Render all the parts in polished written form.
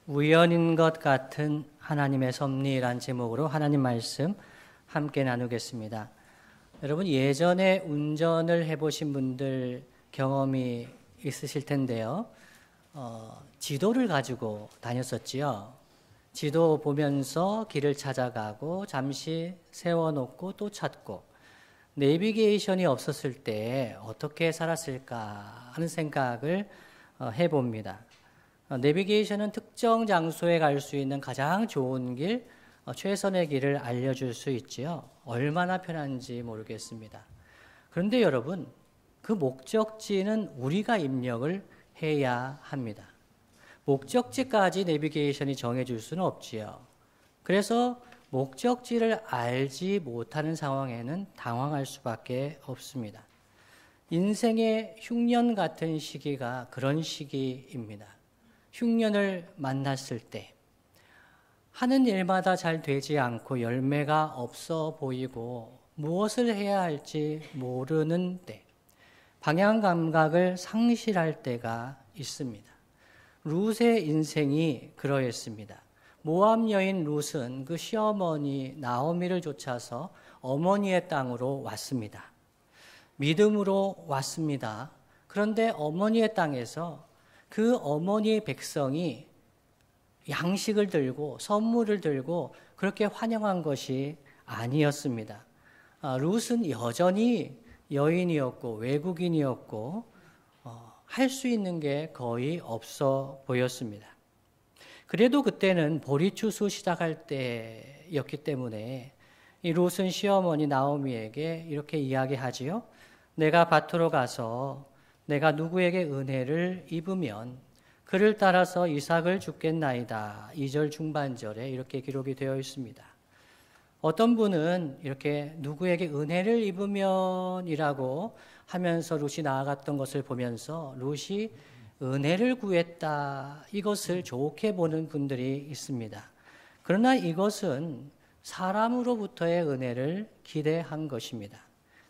우연인 것 같은 하나님의 섭리란 제목으로 하나님 말씀 함께 나누겠습니다. 여러분, 예전에 운전을 해보신 분들 경험이 있으실 텐데요. 지도를 가지고 다녔었지요. 지도 보면서 길을 찾아가고 잠시 세워놓고 또 찾고, 내비게이션이 없었을 때 어떻게 살았을까 하는 생각을 해봅니다. 내비게이션은 특정 장소에 갈 수 있는 가장 좋은 길, 최선의 길을 알려줄 수 있지요. 얼마나 편한지 모르겠습니다. 그런데 여러분, 그 목적지는 우리가 입력을 해야 합니다. 목적지까지 내비게이션이 정해줄 수는 없지요. 그래서 목적지를 알지 못하는 상황에는 당황할 수밖에 없습니다. 인생의 흉년 같은 시기가 그런 시기입니다. 흉년을 만났을 때, 하는 일마다 잘 되지 않고 열매가 없어 보이고 무엇을 해야 할지 모르는 때, 방향 감각을 상실할 때가 있습니다. 룻의 인생이 그러했습니다. 모압 여인 룻은 그 시어머니 나오미를 쫓아서 어머니의 땅으로 왔습니다. 믿음으로 왔습니다. 그런데 어머니의 땅에서 그 어머니의 백성이 양식을 들고 선물을 들고 그렇게 환영한 것이 아니었습니다. 룻은 여전히 여인이었고 외국인이었고 할 수 있는 게 거의 없어 보였습니다. 그래도 그때는 보리추수 시작할 때였기 때문에 이 룻은 시어머니 나오미에게 이렇게 이야기하지요. 내가 밭으로 가서 내가 누구에게 은혜를 입으면 그를 따라서 이삭을 줍겠나이다. 2절 중반절에 이렇게 기록이 되어 있습니다. 어떤 분은 이렇게 누구에게 은혜를 입으면이라고 하면서 룻이 나아갔던 것을 보면서 룻이 은혜를 구했다, 이것을 좋게 보는 분들이 있습니다. 그러나 이것은 사람으로부터의 은혜를 기대한 것입니다.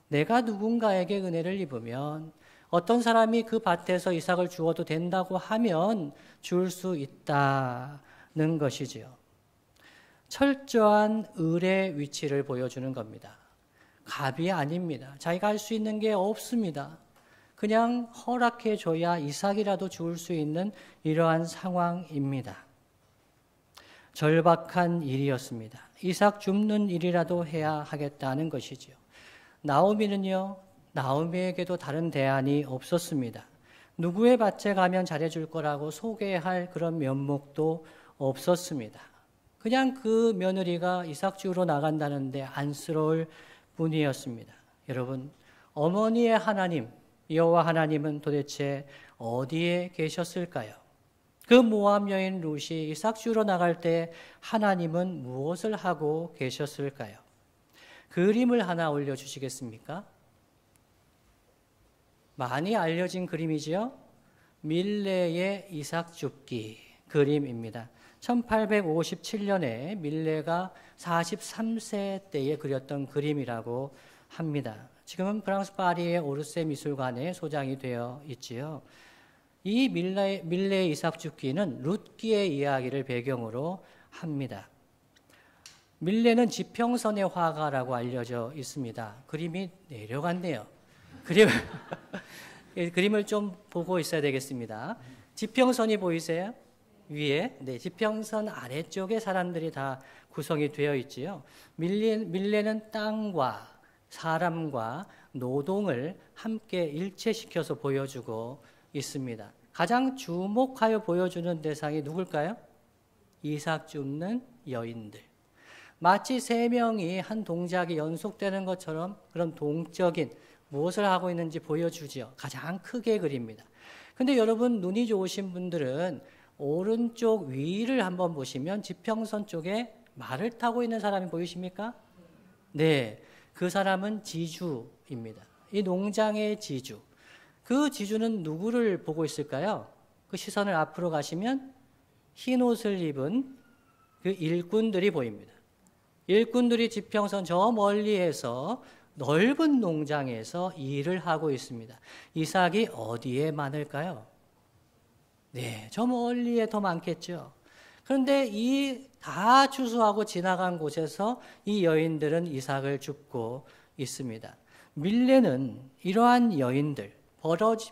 내가 누군가에게 은혜를 입으면 어떤 사람이 그 밭에서 이삭을 주어도 된다고 하면 줄 수 있다는 것이지요. 철저한 을의 위치를 보여주는 겁니다. 갑이 아닙니다. 자기가 할 수 있는 게 없습니다. 그냥 허락해 줘야 이삭이라도 줄 수 있는 이러한 상황입니다. 절박한 일이었습니다. 이삭 줍는 일이라도 해야 하겠다는 것이지요. 나오미는요, 나오미에게도 다른 대안이 없었습니다. 누구의 밭에 가면 잘해줄 거라고 소개할 그런 면목도 없었습니다. 그냥 그 며느리가 이삭 주우러 나간다는데 안쓰러울 뿐이었습니다. 여러분, 어머니의 하나님, 여호와 하나님은 도대체 어디에 계셨을까요? 그 모압 여인 룻이 이삭 주우러 나갈 때 하나님은 무엇을 하고 계셨을까요? 그림을 하나 올려주시겠습니까? 많이 알려진 그림이지요. 밀레의 이삭 줍기 그림입니다. 1857년에 밀레가 43세 때에 그렸던 그림이라고 합니다. 지금은 프랑스 파리의 오르세 미술관에 소장이 되어 있지요. 이 밀레의 이삭 줍기는 룻기의 이야기를 배경으로 합니다. 밀레는 지평선의 화가라고 알려져 있습니다. 그림이 내려갔네요. 그림을 좀 보고 있어야 되겠습니다. 지평선이 보이세요? 위에. 네, 지평선 아래쪽에 사람들이 다 구성이 되어 있지요. 밀레는 땅과 사람과 노동을 함께 일체시켜서 보여주고 있습니다. 가장 주목하여 보여주는 대상이 누굴까요? 이삭 줍는 여인들. 마치 세 명이 한 동작이 연속되는 것처럼 그런 동적인 무엇을 하고 있는지 보여주지요. 가장 크게 그립니다. 근데 여러분, 눈이 좋으신 분들은 오른쪽 위를 한번 보시면 지평선 쪽에 말을 타고 있는 사람이 보이십니까? 네, 그 사람은 지주입니다. 이 농장의 지주. 그 지주는 누구를 보고 있을까요? 그 시선을 앞으로 가시면 흰 옷을 입은 그 일꾼들이 보입니다. 일꾼들이 지평선 저 멀리에서 넓은 농장에서 일을 하고 있습니다. 이삭이 어디에 많을까요? 네, 저 멀리에 더 많겠죠. 그런데 이 다 추수하고 지나간 곳에서 이 여인들은 이삭을 줍고 있습니다. 밀레는 이러한 여인들,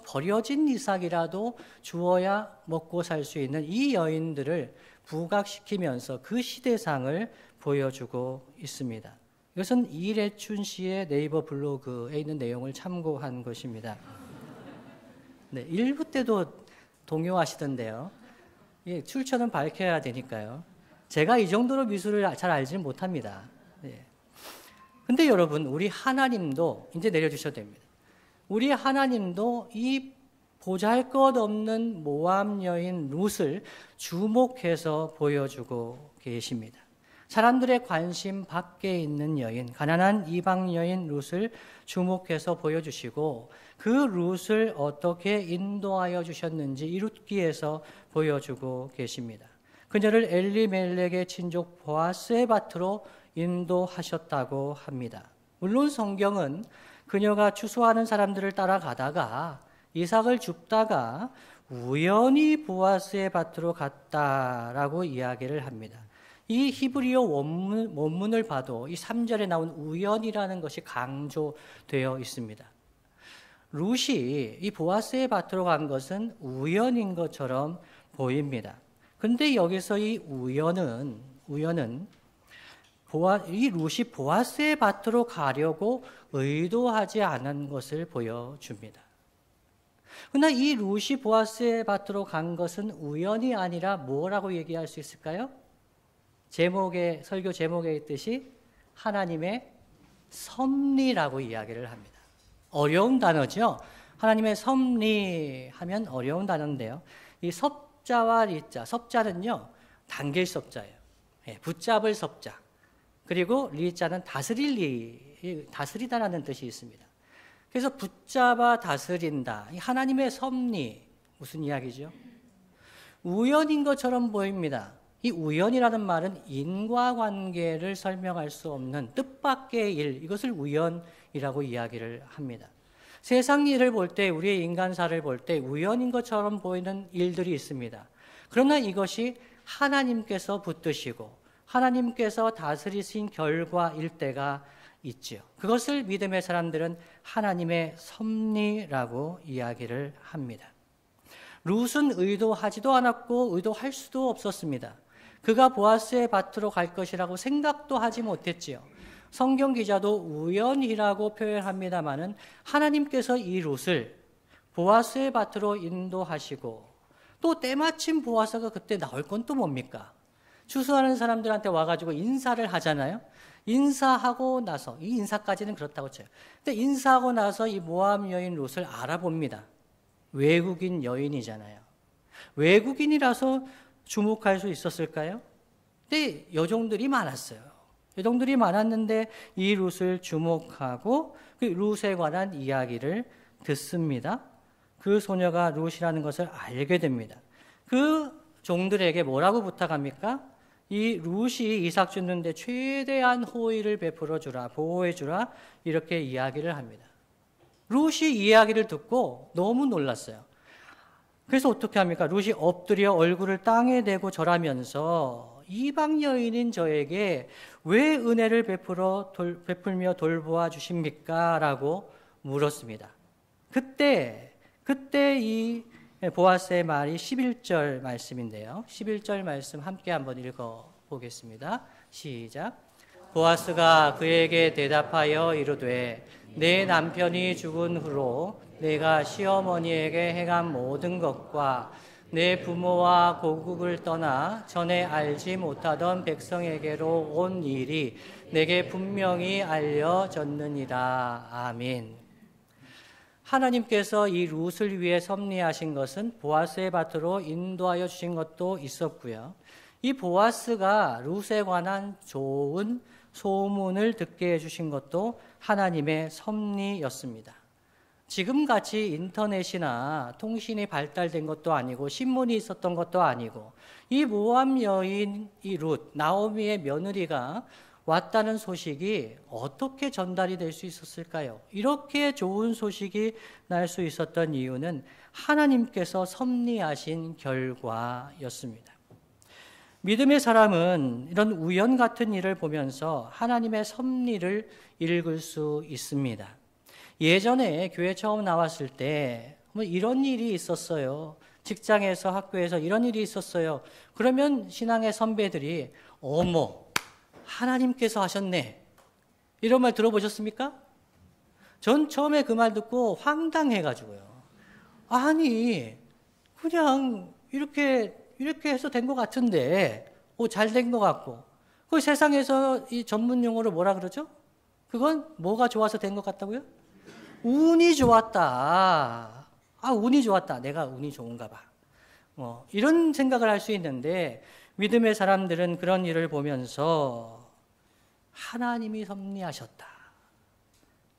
버려진 이삭이라도 주어야 먹고 살 수 있는 이 여인들을 부각시키면서 그 시대상을 보여주고 있습니다. 이것은 이래춘 씨의 네이버 블로그에 있는 내용을 참고한 것입니다. 네, 1부 때도 동요하시던데요. 예, 출처는 밝혀야 되니까요. 제가 이 정도로 미술을 잘 알지는 못합니다. 네. 근데 여러분, 우리 하나님도 이제 내려주셔도 됩니다. 우리 하나님도 이 보잘것없는 모압 여인 룻을 주목해서 보여주고 계십니다. 사람들의 관심 밖에 있는 여인, 가난한 이방 여인 룻을 주목해서 보여주시고 그 룻을 어떻게 인도하여 주셨는지 이 룻기에서 보여주고 계십니다. 그녀를 엘리멜렉의 친족 보아스의 밭으로 인도하셨다고 합니다. 물론 성경은 그녀가 추수하는 사람들을 따라가다가 이삭을 줍다가 우연히 보아스의 밭으로 갔다라고 이야기를 합니다. 이 히브리어 원문을 봐도 이 3절에 나온 우연이라는 것이 강조되어 있습니다. 룻이 이 보아스의 밭으로 간 것은 우연인 것처럼 보입니다. 근데 여기서 이 우연은 이 룻이 보아스의 밭으로 가려고 의도하지 않은 것을 보여줍니다. 그러나 이 룻이 보아스의 밭으로 간 것은 우연이 아니라 뭐라고 얘기할 수 있을까요? 설교 제목에 있듯이 하나님의 섭리라고 이야기를 합니다. 어려운 단어죠. 하나님의 섭리 하면 어려운 단어인데요. 이 섭자와 리자, 섭자는요 당길 섭자예요. 붙잡을 섭자. 그리고 리자는 다스리다라는 뜻이 있습니다. 그래서 붙잡아 다스린다. 하나님의 섭리 무슨 이야기죠? 우연인 것처럼 보입니다. 이 우연이라는 말은 인과관계를 설명할 수 없는 뜻밖의 일, 이것을 우연이라고 이야기를 합니다. 세상 일을 볼 때, 우리의 인간사를 볼 때 우연인 것처럼 보이는 일들이 있습니다. 그러나 이것이 하나님께서 붙드시고 하나님께서 다스리신 결과일 때가 있죠. 그것을 믿음의 사람들은 하나님의 섭리라고 이야기를 합니다. 룻은 의도하지도 않았고 의도할 수도 없었습니다. 그가 보아스의 밭으로 갈 것이라고 생각도 하지 못했지요. 성경 기자도 우연이라고 표현합니다마는 하나님께서 이 룻을 보아스의 밭으로 인도하시고 또 때마침 보아스가 그때 나올 건 또 뭡니까? 추수하는 사람들한테 와가지고 인사를 하잖아요. 인사하고 나서, 이 인사까지는 그렇다고 쳐요. 근데 인사하고 나서 이 모압 여인 룻을 알아봅니다. 외국인 여인이잖아요. 외국인이라서 주목할 수 있었을까요? 근데 여종들이 많았어요. 여종들이 많았는데 이 룻을 주목하고 그 룻에 관한 이야기를 듣습니다. 그 소녀가 룻이라는 것을 알게 됩니다. 그 종들에게 뭐라고 부탁합니까? 이 룻이 이삭 줍는데 최대한 호의를 베풀어 주라, 보호해 주라 이렇게 이야기를 합니다. 룻이 이 이야기를 듣고 너무 놀랐어요. 그래서 어떻게 합니까? 룻이 엎드려 얼굴을 땅에 대고 절하면서 이방 여인인 저에게 왜 은혜를 베풀며 돌보아 주십니까? 라고 물었습니다. 그때 이 보아스의 말이 11절 말씀인데요. 11절 말씀 함께 한번 읽어보겠습니다. 시작. 보아스가 그에게 대답하여 이르되 내 남편이 죽은 후로 내가 시어머니에게 행한 모든 것과 내 부모와 고국을 떠나 전에 알지 못하던 백성에게로 온 일이 내게 분명히 알려졌느니라. 아멘. 하나님께서 이 룻을 위해 섭리하신 것은 보아스의 밭으로 인도하여 주신 것도 있었고요. 이 보아스가 룻에 관한 좋은 소문을 듣게 해주신 것도 하나님의 섭리였습니다. 지금같이 인터넷이나 통신이 발달된 것도 아니고 신문이 있었던 것도 아니고 이 모압 여인 이 룻, 나오미의 며느리가 왔다는 소식이 어떻게 전달이 될 수 있었을까요? 이렇게 좋은 소식이 날 수 있었던 이유는 하나님께서 섭리하신 결과였습니다. 믿음의 사람은 이런 우연 같은 일을 보면서 하나님의 섭리를 읽을 수 있습니다. 예전에 교회 처음 나왔을 때 뭐 이런 일이 있었어요. 직장에서 학교에서 이런 일이 있었어요. 그러면 신앙의 선배들이 어머 하나님께서 하셨네. 이런 말 들어보셨습니까? 전 처음에 그 말 듣고 황당해가지고요. 아니 그냥 이렇게 해서 된 것 같은데 잘 된 것 같고 그 세상에서 이 전문 용어로 뭐라 그러죠? 그건 뭐가 좋아서 된 것 같다고요? 운이 좋았다. 운이 좋았다. 내가 운이 좋은가 봐. 이런 생각을 할 수 있는데 믿음의 사람들은 그런 일을 보면서 하나님이 섭리하셨다.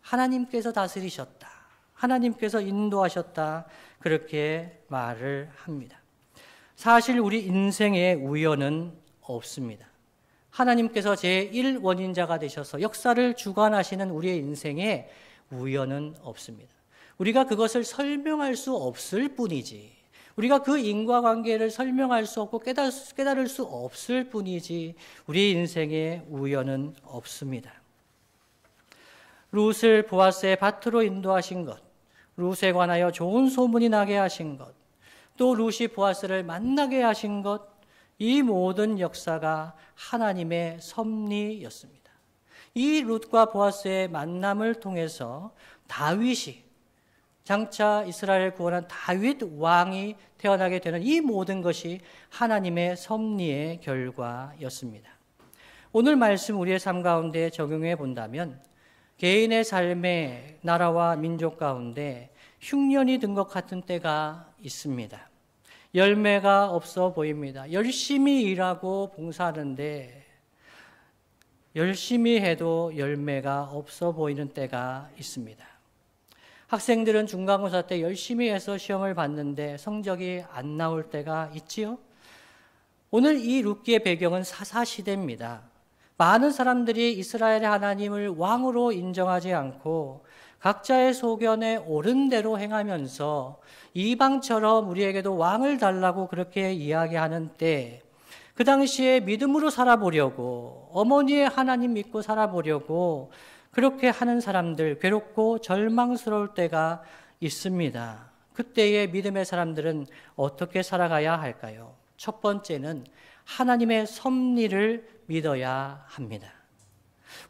하나님께서 다스리셨다. 하나님께서 인도하셨다. 그렇게 말을 합니다. 사실 우리 인생에 우연은 없습니다. 하나님께서 제1원인자가 되셔서 역사를 주관하시는 우리의 인생에 우연은 없습니다. 우리가 그것을 설명할 수 없을 뿐이지, 우리가 그 인과관계를 설명할 수 없고 깨달을 수 없을 뿐이지 우리 인생에 우연은 없습니다. 룻을 보아스의 밭으로 인도하신 것, 룻에 관하여 좋은 소문이 나게 하신 것, 또 룻이 보아스를 만나게 하신 것, 이 모든 역사가 하나님의 섭리였습니다. 이 룻과 보아스의 만남을 통해서 다윗이 장차 이스라엘을 구원한 다윗 왕이 태어나게 되는 이 모든 것이 하나님의 섭리의 결과였습니다. 오늘 말씀 우리의 삶 가운데 적용해 본다면 개인의 삶의 나라와 민족 가운데 흉년이 든 것 같은 때가 있습니다. 열매가 없어 보입니다. 열심히 일하고 봉사하는데 열심히 해도 열매가 없어 보이는 때가 있습니다. 학생들은 중간고사 때 열심히 해서 시험을 봤는데 성적이 안 나올 때가 있지요. 오늘 이 룻기의 배경은 사사시대입니다. 많은 사람들이 이스라엘의 하나님을 왕으로 인정하지 않고 각자의 소견에 옳은 대로 행하면서 이방처럼 우리에게도 왕을 달라고 그렇게 이야기하는 때, 그 당시에 믿음으로 살아보려고, 어머니의 하나님 믿고 살아보려고 그렇게 하는 사람들, 괴롭고 절망스러울 때가 있습니다. 그때의 믿음의 사람들은 어떻게 살아가야 할까요? 첫 번째는 하나님의 섭리를 믿어야 합니다.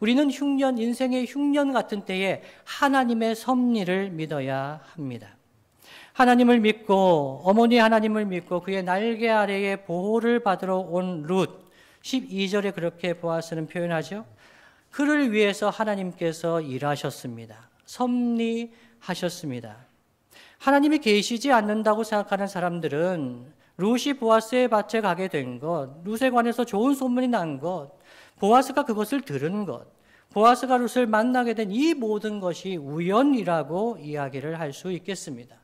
우리는 인생의 흉년 같은 때에 하나님의 섭리를 믿어야 합니다. 하나님을 믿고, 어머니 하나님을 믿고 그의 날개 아래에 보호를 받으러 온 룻, 12절에 그렇게 보아스는 표현하죠. 그를 위해서 하나님께서 일하셨습니다. 섭리하셨습니다. 하나님이 계시지 않는다고 생각하는 사람들은 룻이 보아스의 밭에 가게 된 것, 룻에 관해서 좋은 소문이 난 것, 보아스가 그것을 들은 것, 보아스가 룻을 만나게 된 이 모든 것이 우연이라고 이야기를 할 수 있겠습니다.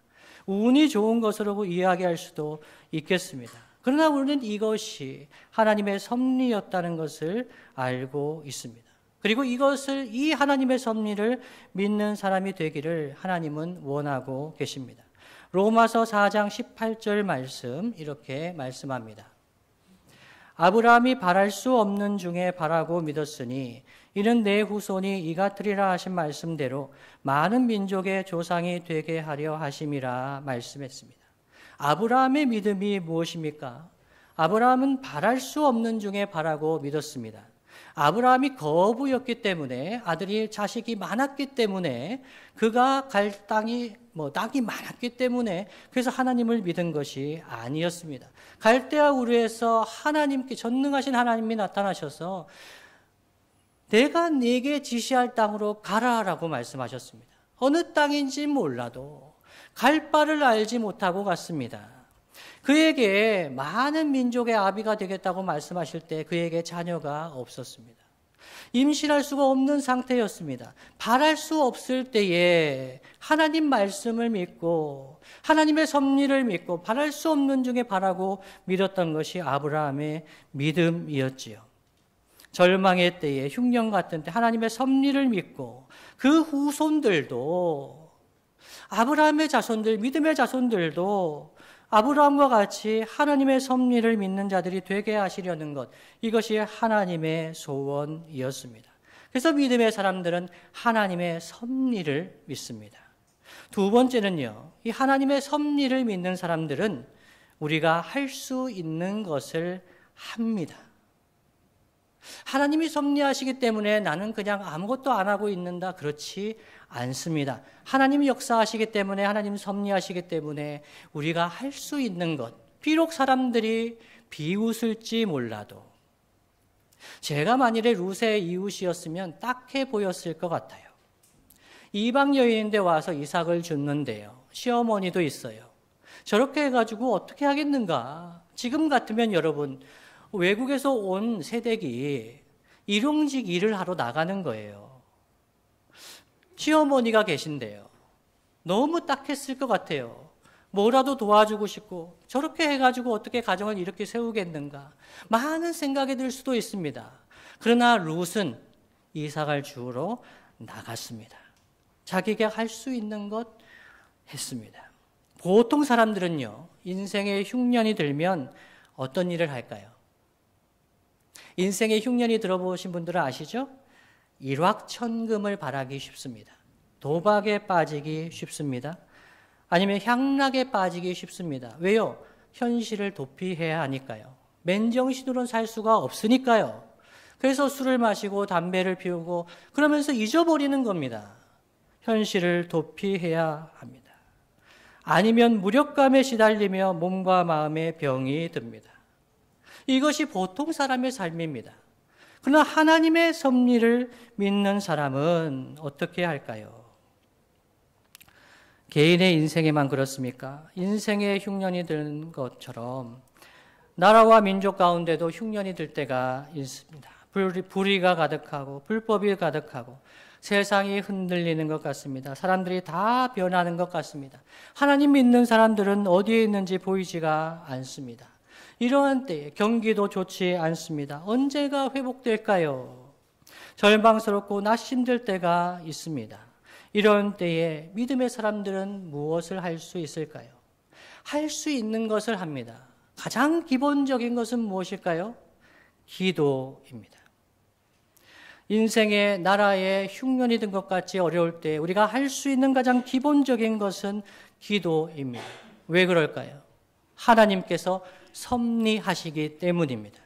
운이 좋은 것으로 이야기할 수도 있겠습니다. 그러나 우리는 이것이 하나님의 섭리였다는 것을 알고 있습니다. 그리고 이 하나님의 섭리를 믿는 사람이 되기를 하나님은 원하고 계십니다. 로마서 4장 18절 말씀 이렇게 말씀합니다. 아브라함이 바랄 수 없는 중에 바라고 믿었으니 이는 내 후손이 이같으리라 하신 말씀대로 많은 민족의 조상이 되게 하려 하심이라 말씀했습니다. 아브라함의 믿음이 무엇입니까? 아브라함은 바랄 수 없는 중에 바라고 믿었습니다. 아브라함이 거부였기 때문에, 자식이 많았기 때문에, 그가 갈 땅이 많았기 때문에, 그래서 하나님을 믿은 것이 아니었습니다. 갈대아 우르에서 전능하신 하나님이 나타나셔서 내가 네게 지시할 땅으로 가라라고 말씀하셨습니다. 어느 땅인지 몰라도 갈 바를 알지 못하고 갔습니다. 그에게 많은 민족의 아비가 되겠다고 말씀하실 때 그에게 자녀가 없었습니다. 임신할 수가 없는 상태였습니다. 바랄 수 없을 때에 하나님 말씀을 믿고 하나님의 섭리를 믿고 바랄 수 없는 중에 바라고 믿었던 것이 아브라함의 믿음이었지요. 절망의 때에, 흉년 같은 때 하나님의 섭리를 믿고 그 후손들도, 아브라함의 자손들, 믿음의 자손들도 아브라함과 같이 하나님의 섭리를 믿는 자들이 되게 하시려는 것, 이것이 하나님의 소원이었습니다. 그래서 믿음의 사람들은 하나님의 섭리를 믿습니다. 두 번째는요, 이 하나님의 섭리를 믿는 사람들은 우리가 할 수 있는 것을 합니다. 하나님이 섭리하시기 때문에 나는 그냥 아무것도 안 하고 있는다, 그렇지 않습니다. 하나님이 역사하시기 때문에, 하나님 섭리하시기 때문에 우리가 할 수 있는 것, 비록 사람들이 비웃을지 몰라도, 제가 만일에 룻의 이웃이었으면 딱해 보였을 것 같아요. 이방 여인인데 와서 이삭을 줬는데요, 시어머니도 있어요. 저렇게 해가지고 어떻게 하겠는가. 지금 같으면 여러분, 외국에서 온 새댁이 일용직 일을 하러 나가는 거예요. 시어머니가 계신데요, 너무 딱했을 것 같아요. 뭐라도 도와주고 싶고, 저렇게 해가지고 어떻게 가정을 이렇게 세우겠는가. 많은 생각이 들 수도 있습니다. 그러나 룻은 이삭을 주우러 나갔습니다. 자기가 할 수 있는 것 했습니다. 보통 사람들은요, 인생의 흉년이 들면 어떤 일을 할까요? 인생의 흉년이 들어보신 분들은 아시죠? 일확천금을 바라기 쉽습니다. 도박에 빠지기 쉽습니다. 아니면 향락에 빠지기 쉽습니다. 왜요? 현실을 도피해야 하니까요. 맨정신으로는 살 수가 없으니까요. 그래서 술을 마시고 담배를 피우고 그러면서 잊어버리는 겁니다. 현실을 도피해야 합니다. 아니면 무력감에 시달리며 몸과 마음에 병이 듭니다. 이것이 보통 사람의 삶입니다. 그러나 하나님의 섭리를 믿는 사람은 어떻게 할까요? 개인의 인생에만 그렇습니까? 인생에 흉년이 드는 것처럼 나라와 민족 가운데도 흉년이 들 때가 있습니다. 불의가 가득하고 불법이 가득하고 세상이 흔들리는 것 같습니다. 사람들이 다 변하는 것 같습니다. 하나님 믿는 사람들은 어디에 있는지 보이지가 않습니다. 이러한 때에 경기도 좋지 않습니다. 언제가 회복될까요? 절망스럽고 낙심될 때가 있습니다. 이런 때에 믿음의 사람들은 무엇을 할 수 있을까요? 할 수 있는 것을 합니다. 가장 기본적인 것은 무엇일까요? 기도입니다. 인생의 나라에 흉년이 든 것 같이 어려울 때 우리가 할 수 있는 가장 기본적인 것은 기도입니다. 왜 그럴까요? 하나님께서 섭리하시기 때문입니다.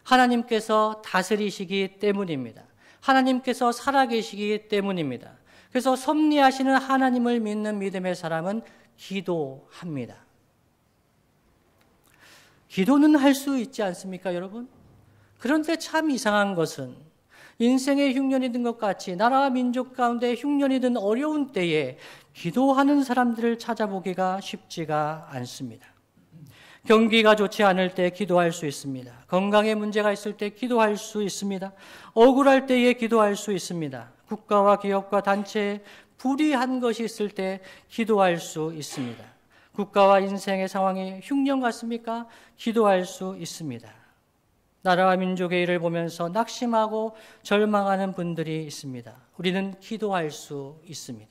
하나님께서 다스리시기 때문입니다. 하나님께서 살아계시기 때문입니다. 그래서 섭리하시는 하나님을 믿는 믿음의 사람은 기도합니다. 기도는 할 수 있지 않습니까, 여러분? 그런데 참 이상한 것은 인생에 흉년이 든 것 같이 나라와 민족 가운데 흉년이 든 어려운 때에 기도하는 사람들을 찾아보기가 쉽지가 않습니다. 경기가 좋지 않을 때 기도할 수 있습니다. 건강에 문제가 있을 때 기도할 수 있습니다. 억울할 때에 기도할 수 있습니다. 국가와 기업과 단체에 불이한 것이 있을 때 기도할 수 있습니다. 국가와 인생의 상황이 흉년 같습니까? 기도할 수 있습니다. 나라와 민족의 일을 보면서 낙심하고 절망하는 분들이 있습니다. 우리는 기도할 수 있습니다.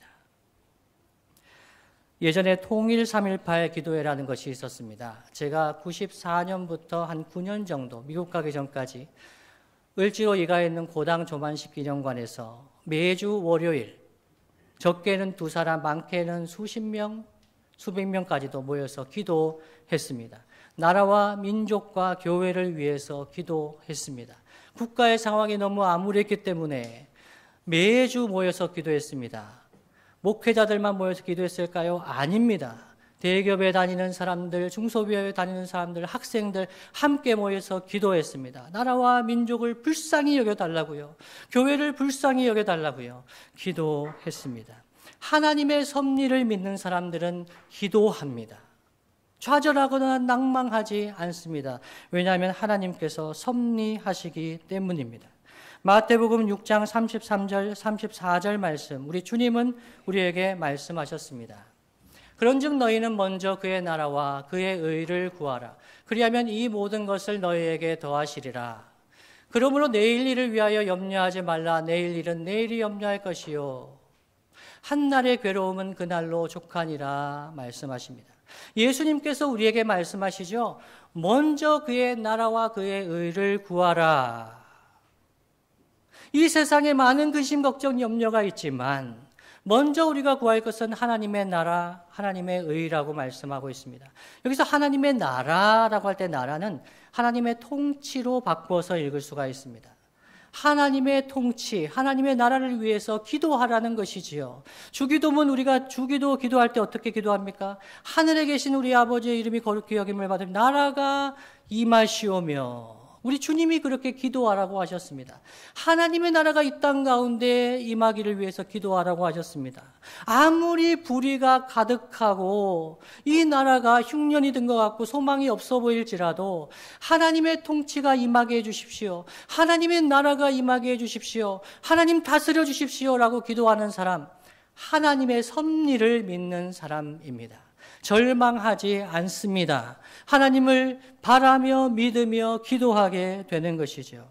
예전에 통일 3.18 기도회라는 것이 있었습니다. 제가 94년부터 한 9년 정도 미국 가기 전까지 을지로 이가에 있는 고당 조만식 기념관에서 매주 월요일 적게는 2사람, 많게는 수십 명, 수백 명까지도 모여서 기도했습니다. 나라와 민족과 교회를 위해서 기도했습니다. 국가의 상황이 너무 암울했기 때문에 매주 모여서 기도했습니다. 목회자들만 모여서 기도했을까요? 아닙니다. 대기업에 다니는 사람들, 중소기업에 다니는 사람들, 학생들 함께 모여서 기도했습니다. 나라와 민족을 불쌍히 여겨달라고요. 교회를 불쌍히 여겨달라고요. 기도했습니다. 하나님의 섭리를 믿는 사람들은 기도합니다. 좌절하거나 낭망하지 않습니다. 왜냐하면 하나님께서 섭리하시기 때문입니다. 마태복음 6장 33절, 34절 말씀, 우리 주님은 우리에게 말씀하셨습니다. 그런즉 너희는 먼저 그의 나라와 그의 의를 구하라. 그리하면 이 모든 것을 너희에게 더하시리라. 그러므로 내일 일을 위하여 염려하지 말라. 내일 일은 내일이 염려할 것이요. 한날의 괴로움은 그날로 족하니라 말씀하십니다. 예수님께서 우리에게 말씀하시죠. 먼저 그의 나라와 그의 의를 구하라. 이 세상에 많은 근심, 걱정, 염려가 있지만 먼저 우리가 구할 것은 하나님의 나라, 하나님의 의라고 말씀하고 있습니다. 여기서 하나님의 나라라고 할 때 나라는 하나님의 통치로 바꾸어서 읽을 수가 있습니다. 하나님의 통치, 하나님의 나라를 위해서 기도하라는 것이지요. 주기도문, 우리가 주기도 기도할 때 어떻게 기도합니까? 하늘에 계신 우리 아버지의 이름이 거룩히 여김을 받으며 나라가 임하시오며, 우리 주님이 그렇게 기도하라고 하셨습니다. 하나님의 나라가 이 땅 가운데 임하기를 위해서 기도하라고 하셨습니다. 아무리 불의가 가득하고 이 나라가 흉년이 든 것 같고 소망이 없어 보일지라도 하나님의 통치가 임하게 해주십시오. 하나님의 나라가 임하게 해주십시오. 하나님 다스려 주십시오라고 기도하는 사람, 하나님의 섭리를 믿는 사람입니다. 절망하지 않습니다. 하나님을 바라며 믿으며 기도하게 되는 것이죠.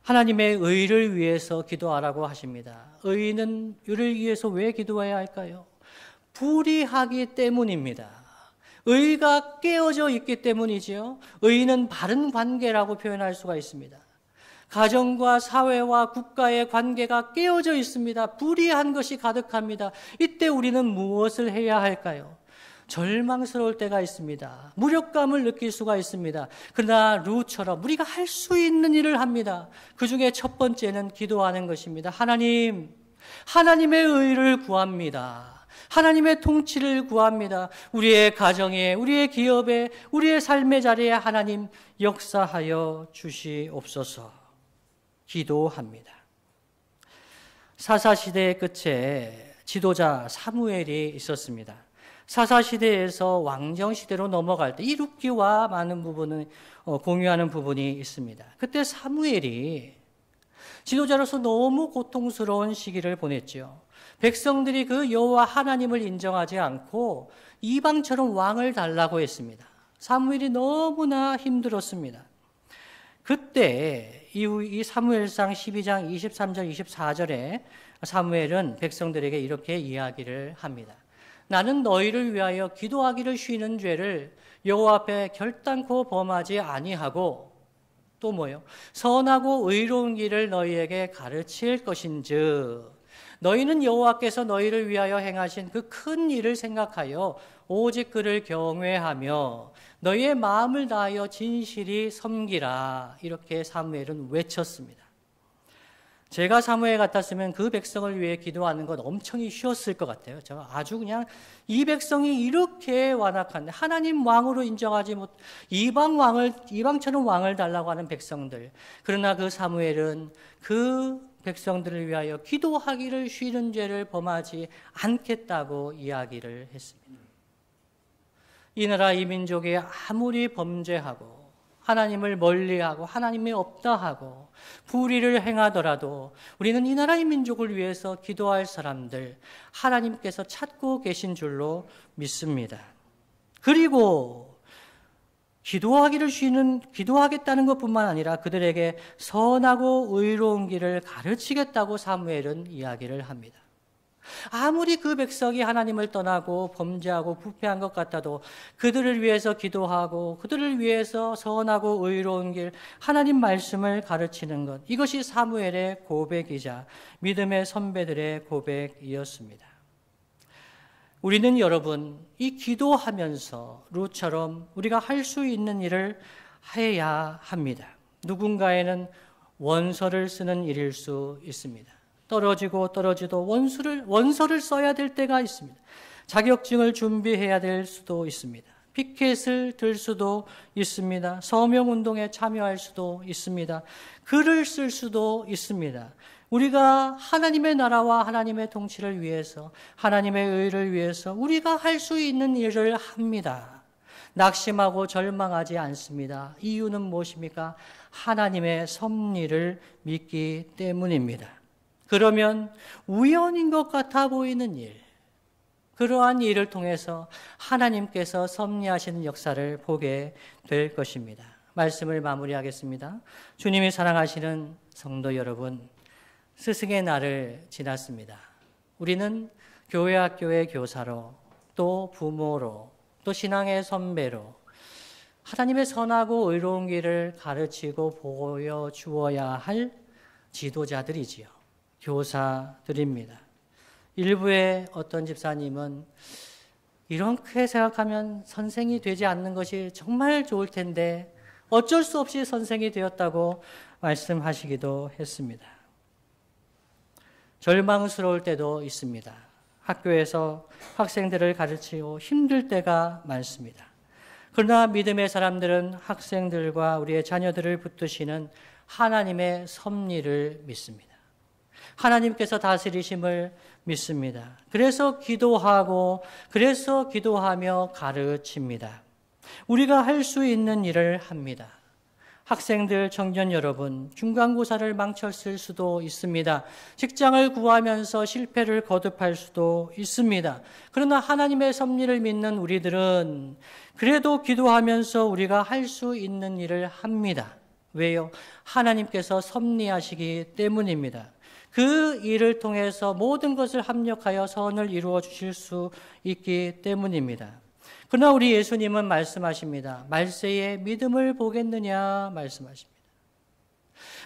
하나님의 의를 위해서 기도하라고 하십니다. 의는 이를 위해서 왜 기도해야 할까요? 불의하기 때문입니다. 의가 깨어져 있기 때문이지요. 의는 바른 관계라고 표현할 수가 있습니다. 가정과 사회와 국가의 관계가 깨어져 있습니다. 불의한 것이 가득합니다. 이때 우리는 무엇을 해야 할까요? 절망스러울 때가 있습니다. 무력감을 느낄 수가 있습니다. 그러나 루처럼 우리가 할 수 있는 일을 합니다. 그 중에 첫 번째는 기도하는 것입니다. 하나님, 하나님의 의를 구합니다. 하나님의 통치를 구합니다. 우리의 가정에, 우리의 기업에, 우리의 삶의 자리에 하나님 역사하여 주시옵소서. 기도합니다. 사사시대의 끝에 지도자 사무엘이 있었습니다. 사사시대에서 왕정시대로 넘어갈 때 이 룻기와 많은 부분을 공유하는 부분이 있습니다. 그때 사무엘이 지도자로서 너무 고통스러운 시기를 보냈죠. 백성들이 그 여호와 하나님을 인정하지 않고 이방처럼 왕을 달라고 했습니다. 사무엘이 너무나 힘들었습니다. 그때 이 사무엘상 12장 23절 24절에 사무엘은 백성들에게 이렇게 이야기를 합니다. 나는 너희를 위하여 기도하기를 쉬는 죄를 여호와 앞에 결단코 범하지 아니하고 또 뭐요? 선하고 의로운 길을 너희에게 가르칠 것인즉 너희는 여호와께서 너희를 위하여 행하신 그 큰 일을 생각하여 오직 그를 경외하며 너희의 마음을 다하여 진실이 섬기라. 이렇게 사무엘은 외쳤습니다. 제가 사무엘 같았으면 그 백성을 위해 기도하는 것 엄청 쉬웠을 것 같아요. 제가 아주 그냥 이 백성이 이렇게 완악한데 하나님 왕으로 인정하지 못, 이방처럼 왕을 달라고 하는 백성들. 그러나 그 사무엘은 그 백성들을 위하여 기도하기를 쉬는 죄를 범하지 않겠다고 이야기를 했습니다. 이 나라 이 민족이 아무리 범죄하고 하나님을 멀리하고 하나님이 없다 하고 불의를 행하더라도 우리는 이 나라의 민족을 위해서 기도할 사람들 하나님께서 찾고 계신 줄로 믿습니다. 그리고 기도하겠다는 것뿐만 아니라 그들에게 선하고 의로운 길을 가르치겠다고 사무엘은 이야기를 합니다. 아무리 그 백성이 하나님을 떠나고 범죄하고 부패한 것 같아도 그들을 위해서 기도하고 그들을 위해서 선하고 의로운 길, 하나님 말씀을 가르치는 것, 이것이 사무엘의 고백이자 믿음의 선배들의 고백이었습니다. 우리는 여러분, 이 기도하면서 룻처럼 우리가 할 수 있는 일을 해야 합니다. 누군가에는 원서를 쓰는 일일 수 있습니다. 떨어지도 원서를 써야 될 때가 있습니다. 자격증을 준비해야 될 수도 있습니다. 피켓을 들 수도 있습니다. 서명운동에 참여할 수도 있습니다. 글을 쓸 수도 있습니다. 우리가 하나님의 나라와 하나님의 통치를 위해서, 하나님의 의를 위해서 우리가 할 수 있는 일을 합니다. 낙심하고 절망하지 않습니다. 이유는 무엇입니까? 하나님의 섭리를 믿기 때문입니다. 그러면 우연인 것 같아 보이는 일, 그러한 일을 통해서 하나님께서 섭리하시는 역사를 보게 될 것입니다. 말씀을 마무리하겠습니다. 주님이 사랑하시는 성도 여러분, 스승의 날을 지났습니다. 우리는 교회 학교의 교사로 또 부모로, 또 신앙의 선배로 하나님의 선하고 의로운 길을 가르치고 보여주어야 할 지도자들이지요. 교사들입니다. 일부의 어떤 집사님은 이렇게 생각하면 선생이 되지 않는 것이 정말 좋을 텐데 어쩔 수 없이 선생이 되었다고 말씀하시기도 했습니다. 절망스러울 때도 있습니다. 학교에서 학생들을 가르치고 힘들 때가 많습니다. 그러나 믿음의 사람들은 학생들과 우리의 자녀들을 붙드시는 하나님의 섭리를 믿습니다. 하나님께서 다스리심을 믿습니다. 그래서 기도하며 가르칩니다. 우리가 할 수 있는 일을 합니다. 학생들, 청년 여러분, 중간고사를 망쳤을 수도 있습니다. 직장을 구하면서 실패를 거듭할 수도 있습니다. 그러나 하나님의 섭리를 믿는 우리들은 그래도 기도하면서 우리가 할 수 있는 일을 합니다. 왜요? 하나님께서 섭리하시기 때문입니다. 그 일을 통해서 모든 것을 합력하여 선을 이루어 주실 수 있기 때문입니다. 그러나 우리 예수님은 말씀하십니다. 말세의 믿음을 보겠느냐 말씀하십니다.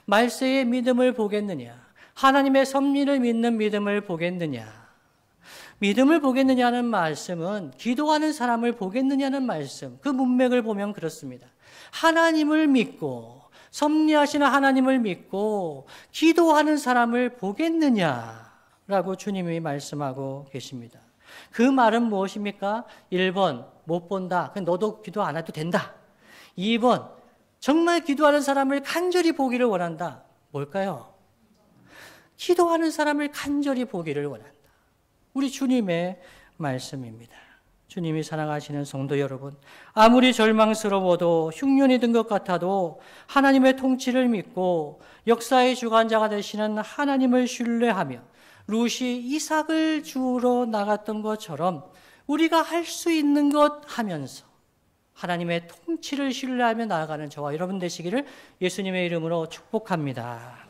말세의 믿음을 보겠느냐, 하나님의 섭리를 믿는 믿음을 보겠느냐. 믿음을 보겠느냐는 말씀은 기도하는 사람을 보겠느냐는 말씀, 그 문맥을 보면 그렇습니다. 하나님을 믿고 섭리하시는 하나님을 믿고 기도하는 사람을 보겠느냐라고 주님이 말씀하고 계십니다. 그 말은 무엇입니까? 1번, 못 본다. 너도 기도 안 해도 된다. 2번, 정말 기도하는 사람을 간절히 보기를 원한다. 뭘까요? 기도하는 사람을 간절히 보기를 원한다. 우리 주님의 말씀입니다. 주님이 사랑하시는 성도 여러분, 아무리 절망스러워도 흉년이 든 것 같아도 하나님의 통치를 믿고 역사의 주관자가 되시는 하나님을 신뢰하며 룻이 이삭을 주우러 나갔던 것처럼 우리가 할 수 있는 것 하면서 하나님의 통치를 신뢰하며 나아가는 저와 여러분 되시기를 예수님의 이름으로 축복합니다.